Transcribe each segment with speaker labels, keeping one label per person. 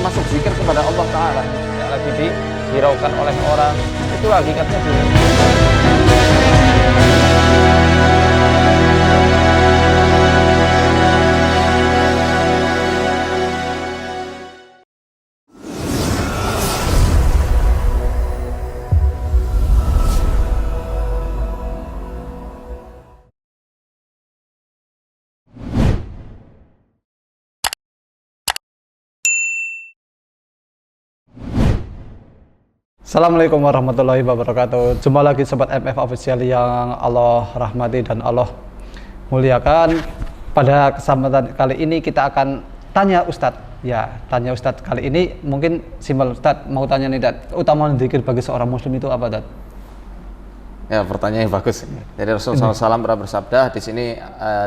Speaker 1: termasuk zikir kepada Allah Ta'ala, yang lagi dihiraukan oleh orang, itulah hakikatnya diri.
Speaker 2: Assalamualaikum warahmatullahi wabarakatuh. Jumpa lagi sobat MF Official yang Allah rahmati dan Allah muliakan. Pada kesempatan kali ini kita akan tanya Ustadz. Ya, tanya Ustadz kali ini mungkin simpel. Ustadz mau tanya nih, Dad, utama zikir bagi seorang muslim itu apa, Dad?
Speaker 1: Ya, pertanyaan yang bagus. Jadi Rasulullah SAW pernah bersabda, di sini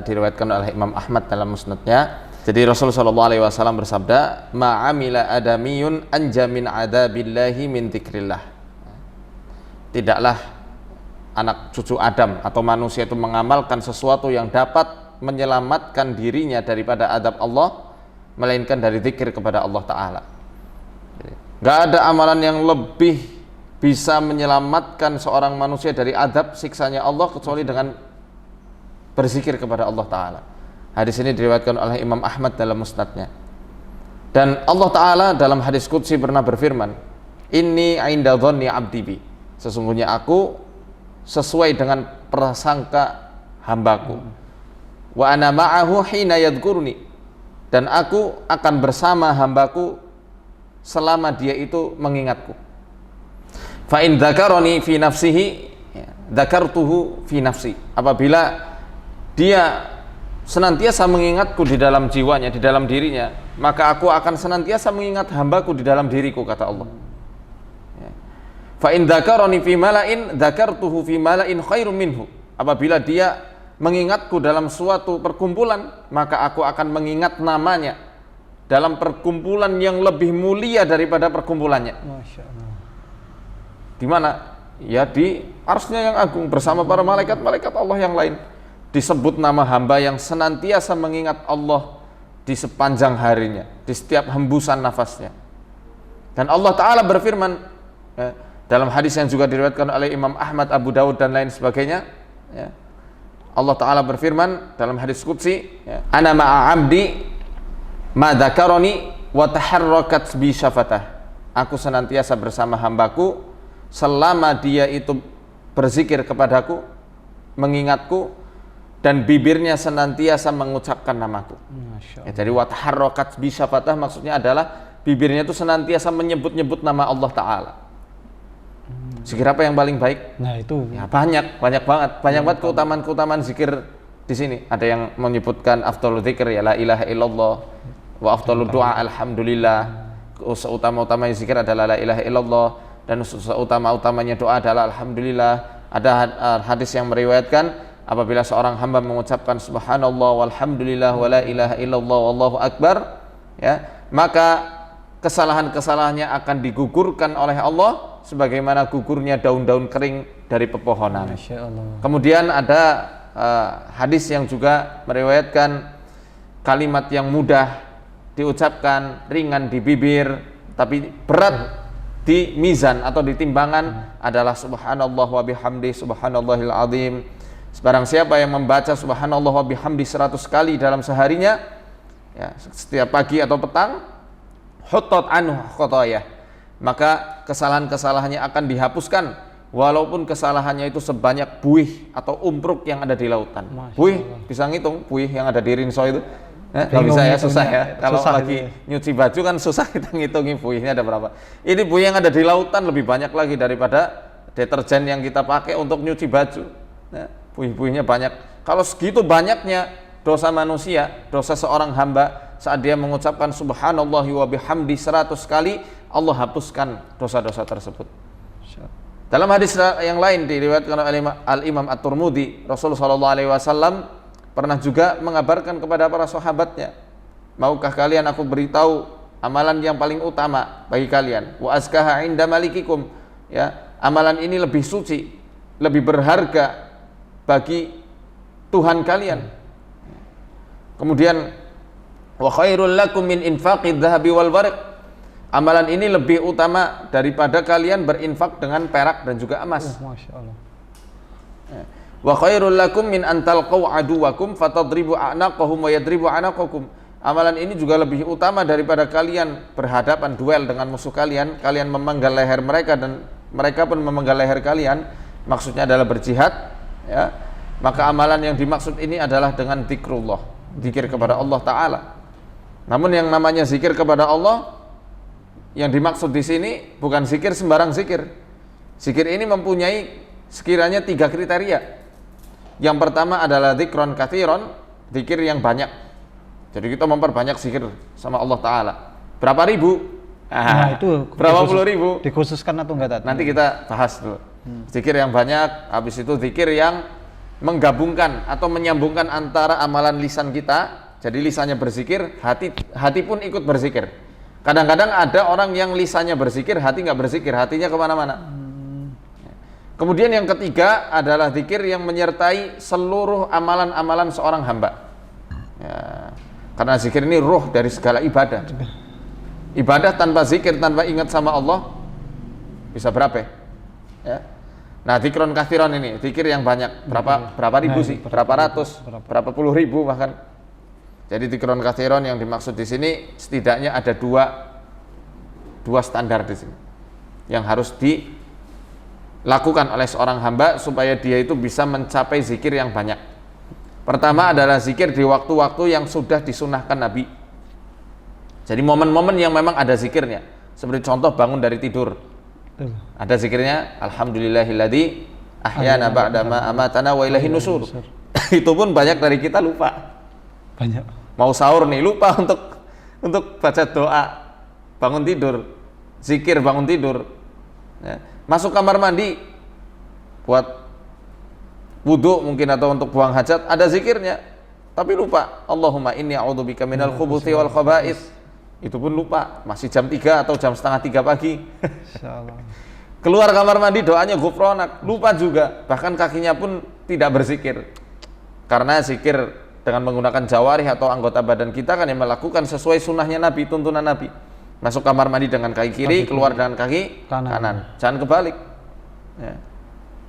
Speaker 1: diriwayatkan oleh Imam Ahmad dalam musnadnya. Jadi Rasulullah SAW bersabda, ma'amila adamiyun anja min adabillahi min dzikrillah. Tidaklah anak cucu Adam atau manusia itu mengamalkan sesuatu yang dapat menyelamatkan dirinya daripada adab Allah, melainkan dari zikir kepada Allah Ta'ala. Gak ada amalan yang lebih bisa menyelamatkan seorang manusia dari adab siksanya Allah kecuali dengan berzikir kepada Allah Ta'ala. Hadis ini diriwayatkan oleh Imam Ahmad dalam musnadnya. Dan Allah Ta'ala dalam hadis qudsi pernah berfirman, inni inda dhanni abdi bi, sesungguhnya aku sesuai dengan prasangka hambaku. Wa ana ma'ahu hina yadhkurni, dan aku akan bersama hambaku selama dia itu mengingatku. Fa in dzakarani fi nafsihi dzakartuhu fi nafsi, apabila dia senantiasa mengingatku di dalam jiwanya, di dalam dirinya, maka aku akan senantiasa mengingat hambaku di dalam diriku, kata Allah. Fa in dzakarani fi mala'in dzakartuhu fi mala'in khairum minhu, apabila dia mengingatku dalam suatu perkumpulan, maka aku akan mengingat namanya dalam perkumpulan yang lebih mulia daripada perkumpulannya.
Speaker 2: Masya Allah.
Speaker 1: Di mana? Ya di arsy-Nya yang agung bersama para malaikat-malaikat Allah yang lain. Disebut nama hamba yang senantiasa mengingat Allah di sepanjang harinya, di setiap hembusan nafasnya. Dan Allah Ta'ala berfirman dalam hadis yang juga diriwayatkan oleh Imam Ahmad, Abu Dawud dan lain sebagainya, Allah Ta'ala berfirman dalam hadis qudsi, ana ma'a abdi ma dzakarani wa taharrakat bi syafatah, aku senantiasa bersama hambaku selama dia itu berzikir kepadaku, mengingatku, dan bibirnya senantiasa mengucapkan namaku. Ya, jadi wa taharrakat bi syafatah maksudnya adalah bibirnya itu senantiasa menyebut-nyebut nama Allah Ta'ala. Zikir apa yang paling baik?
Speaker 2: Nah itu
Speaker 1: ya, banyak banget keutamaan zikir di sini. Ada yang menyebutkan afdhalul dzikir ya la ilaha illallah, wa afdhalud du'a alhamdulillah. Seutama-utamanya zikir adalah la ilaha illallah, dan seutama-utamanya doa adalah alhamdulillah. Ada hadis yang meriwayatkan apabila seorang hamba mengucapkan subhanallah walhamdulillah wa la ilaha illallah wallahu akbar, ya, maka kesalahan-kesalahannya akan digugurkan oleh Allah sebagaimana gugurnya daun-daun kering dari pepohonan.
Speaker 2: Masya Allah.
Speaker 1: Kemudian ada hadis yang juga meriwayatkan kalimat yang mudah diucapkan, ringan di bibir, tapi berat di mizan atau di timbangan adalah subhanallah wa bihamdi subhanallahil azim. Barang siapa yang membaca subhanallah wa bihamdi 100 kali dalam seharinya, ya, setiap pagi atau petang, huttat anhu khotoyah, maka kesalahan-kesalahannya akan dihapuskan, walaupun kesalahannya itu sebanyak buih atau umpruk yang ada di lautan. Buih, bisa ngitung buih yang ada di Rinso itu? Nggak bisa ya, susah ya. Kalau lagi nyuci baju kan susah kita ngitungi buihnya ada berapa. Ini buih yang ada di lautan lebih banyak lagi daripada deterjen yang kita pakai untuk nyuci baju. Buih-buihnya banyak. Kalau segitu banyaknya dosa manusia, dosa seorang hamba saat dia mengucapkan subhanallahi wa bihamdi 100 kali, Allah hapuskan dosa-dosa tersebut. Dalam hadis yang lain diriwayatkan oleh Al-Imam At-Tirmidzi, Rasulullah SAW pernah juga mengabarkan kepada para sahabatnya, maukah kalian aku beritahu amalan yang paling utama bagi kalian? Wa azkaha inda malikikum, ya, amalan ini lebih suci, lebih berharga bagi Tuhan kalian. Kemudian wa khairul lakum min infaqid dhahabi wal warq, Amalan ini lebih utama daripada kalian berinfak dengan perak dan juga emas.
Speaker 2: Masya Allah.
Speaker 1: Wa khairul lakum min an talqaw aduwakum fatadribu a'naqahum wa yadribu a'naqakum. Amalan ini juga lebih utama daripada kalian berhadapan duel dengan musuh kalian, kalian memenggal leher mereka dan mereka pun memenggal leher kalian. Maksudnya adalah berjihad, ya. Maka amalan yang dimaksud ini adalah dengan zikrullah, zikir kepada Allah Ta'ala. Namun yang namanya zikir kepada Allah, yang dimaksud di sini bukan zikir sembarang zikir. Zikir ini mempunyai sekiranya 3 kriteria. Yang pertama adalah dzikron katsiron, zikir yang banyak. Jadi kita memperbanyak zikir sama Allah Ta'ala. Berapa ribu?
Speaker 2: Nah, itu
Speaker 1: berapa puluh ribu?
Speaker 2: Dikhususkan atau enggak?
Speaker 1: Nanti kita bahas dulu. Zikir yang banyak, habis itu zikir yang menggabungkan atau menyambungkan antara amalan lisan kita. Jadi lisannya berzikir, hati pun ikut berzikir. Kadang-kadang ada orang yang lisannya berzikir, hati nggak berzikir, hatinya kemana-mana. Kemudian yang ketiga adalah zikir yang menyertai seluruh amalan-amalan seorang hamba. Ya, karena zikir ini ruh dari segala ibadah. Ibadah tanpa zikir, tanpa ingat sama Allah, bisa berapa? Ya. Nah, zikron kathiron ini, zikir yang banyak. Berapa ribu sih? Berapa ratus? Berapa puluh ribu bahkan. Jadi zikron kathiron yang dimaksud di sini setidaknya ada dua standar di sini yang harus dilakukan oleh seorang hamba supaya dia itu bisa mencapai zikir yang banyak. Pertama adalah zikir di waktu-waktu yang sudah disunahkan Nabi. Jadi momen-momen yang memang ada zikirnya. Seperti contoh bangun dari tidur. Ada zikirnya, alhamdulillahilladzi ahyana ba'da ma amatana wa ilaihin nusur. Itu pun banyak dari kita lupa.
Speaker 2: Banyak.
Speaker 1: Mau sahur nih lupa untuk baca doa bangun tidur, zikir bangun tidur. Ya. Masuk kamar mandi buat wudhu mungkin atau untuk buang hajat ada zikirnya, tapi lupa. Allahumma inni a'udzubika minal khubuthi wal khaba'its. Itu pun lupa, masih jam 3 atau jam setengah 3 pagi. Keluar kamar mandi doanya ghufranak, lupa juga. Bahkan kakinya pun tidak berzikir. Karena zikir dengan menggunakan jawarih atau anggota badan kita kan yang melakukan sesuai sunnahnya Nabi, tuntunan Nabi. Masuk kamar mandi dengan kaki kiri, keluar dengan kaki kanan. Jangan kebalik. Ya.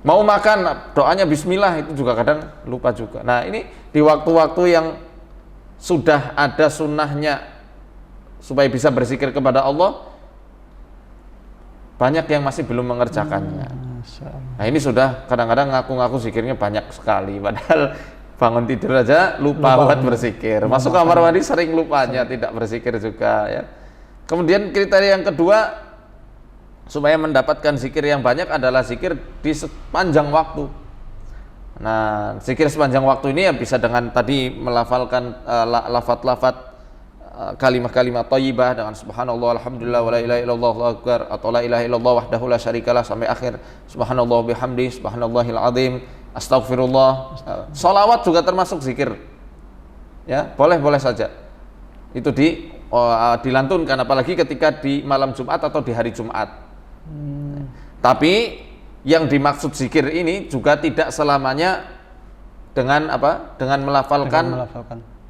Speaker 1: Mau makan, doanya bismillah, itu juga kadang lupa juga. Nah, ini di waktu-waktu yang sudah ada sunnahnya supaya bisa berzikir kepada Allah, banyak yang masih belum mengerjakannya. Nah, ini sudah kadang-kadang ngaku-ngaku zikirnya banyak sekali, padahal bangun tidur aja lupa buat berzikir. Masuk kamar mandi sering lupanya, tidak berzikir juga, ya. Kemudian kriteria yang kedua supaya mendapatkan zikir yang banyak adalah zikir di sepanjang waktu. Nah, zikir sepanjang waktu ini ya bisa dengan tadi melafalkan lafaz-lafaz kalimat-kalimat thayyibah dengan subhanallah alhamdulillah wa la ilaha illallah Allahu akbar atau la ilaha illallah wahdahu la syarikalah sampai akhir subhanallah bihamdi subhanallahil azim astaghfirullah. Sholawat juga termasuk zikir. Ya, boleh-boleh saja. Itu dilantunkan apalagi ketika di malam Jumat atau di hari Jumat. Tapi yang dimaksud zikir ini juga tidak selamanya dengan apa? Dengan melafalkan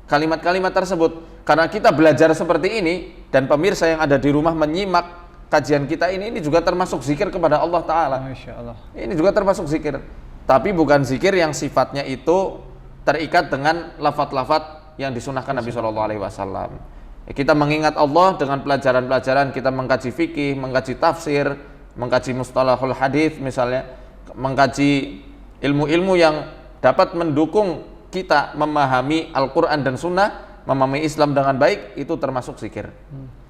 Speaker 1: kalimat-kalimat tersebut. Karena kita belajar seperti ini dan pemirsa yang ada di rumah menyimak kajian kita ini juga termasuk zikir kepada Allah Ta'ala. Masya Allah. Ini juga termasuk zikir. Tapi bukan zikir yang sifatnya itu terikat dengan lafaz-lafaz yang disunahkan Nabi SAW. Kita mengingat Allah dengan pelajaran-pelajaran, kita mengkaji fikih, mengkaji tafsir, mengkaji mustalahul hadis misalnya, mengkaji ilmu-ilmu yang dapat mendukung kita memahami Al-Quran dan Sunnah, memahami Islam dengan baik, itu termasuk zikir.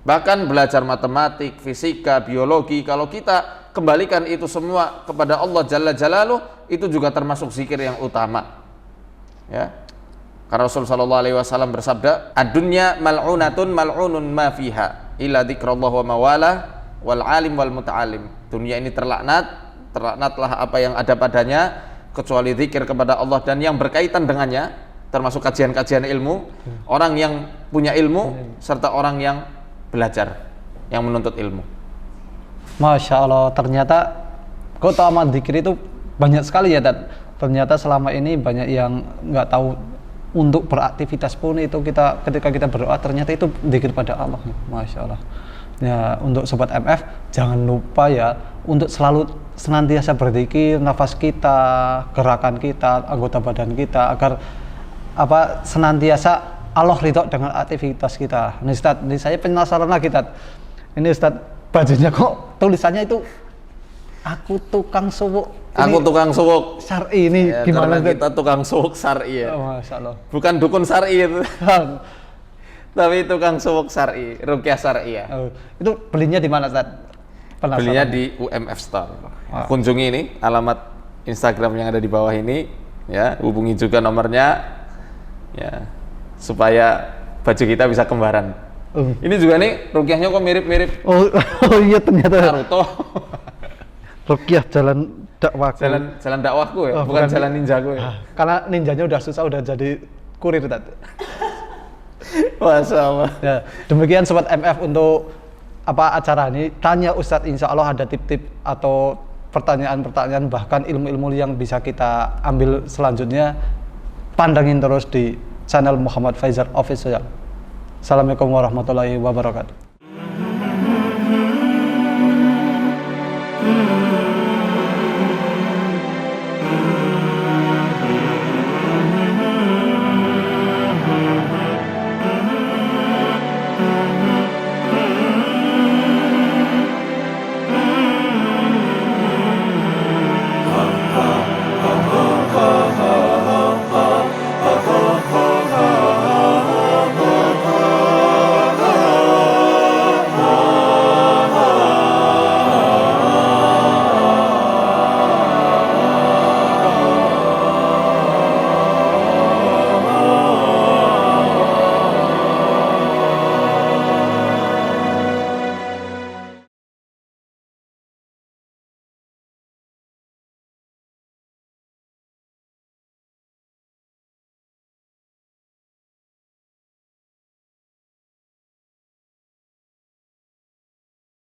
Speaker 1: Bahkan belajar matematik, fisika, biologi, kalau kita kembalikan itu semua kepada Allah Jalla Jalaluh, itu juga termasuk zikir yang utama. Ya. Karena Rasulullah SAW bersabda, "Ad-dunya mal'unatun mal'unun ma fiha illa dzikrullah wa mawala wal alim wal muta'alim." Dunia ini terlaknatlah apa yang ada padanya kecuali zikir kepada Allah dan yang berkaitan dengannya, termasuk kajian-kajian ilmu, orang yang punya ilmu serta orang yang belajar, yang menuntut ilmu.
Speaker 2: Masya Allah, ternyata keutamaan zikir itu banyak sekali ya, Dad. Ternyata selama ini banyak yang nggak tahu untuk beraktivitas pun itu ketika kita berdoa ternyata itu zikir pada Allah. Masya Allah. Ya, untuk sobat MF jangan lupa ya untuk selalu senantiasa berzikir, nafas kita, gerakan kita, anggota badan kita agar senantiasa Allah ridho dengan aktivitas kita. Nih Ustaz, ini saya penasaran lagi Ustaz. Ini Ustaz, bajunya kok tulisannya itu aku tukang suwuk.
Speaker 1: Aku tukang suwuk
Speaker 2: Syar'i ini
Speaker 1: ya,
Speaker 2: gimana
Speaker 1: karena kita tukang suwuk syar'i ya.
Speaker 2: Oh, Masya Allah.
Speaker 1: Bukan dukun syar'i itu. Tapi tukang suwuk syar'i, ruqyah syar'i ya.
Speaker 2: Oh, itu belinya di mana Ustaz? Penasaran.
Speaker 1: Belinya di UMF Store. Kunjungi ini alamat Instagram yang ada di bawah ini ya, hubungi juga nomornya ya supaya baju kita bisa kembaran. Ini juga nih ruqyahnya kok mirip-mirip.
Speaker 2: Oh iya ternyata.
Speaker 1: Naruto.
Speaker 2: Ruqyah jalan dakwahku.
Speaker 1: Jalan dakwahku ya, bukan jalan ninjaku ya.
Speaker 2: Karena ninjanya udah susah, udah jadi kurir Ustaz.
Speaker 1: Masya Allah.
Speaker 2: Ya, demikian sobat MF untuk acara ini. Tanya Ustadz, insya Allah ada tip-tip atau pertanyaan-pertanyaan bahkan ilmu-ilmu yang bisa kita ambil selanjutnya. Pandangin terus di channel Muhammad Faizal Official. Assalamualaikum warahmatullahi wabarakatuh.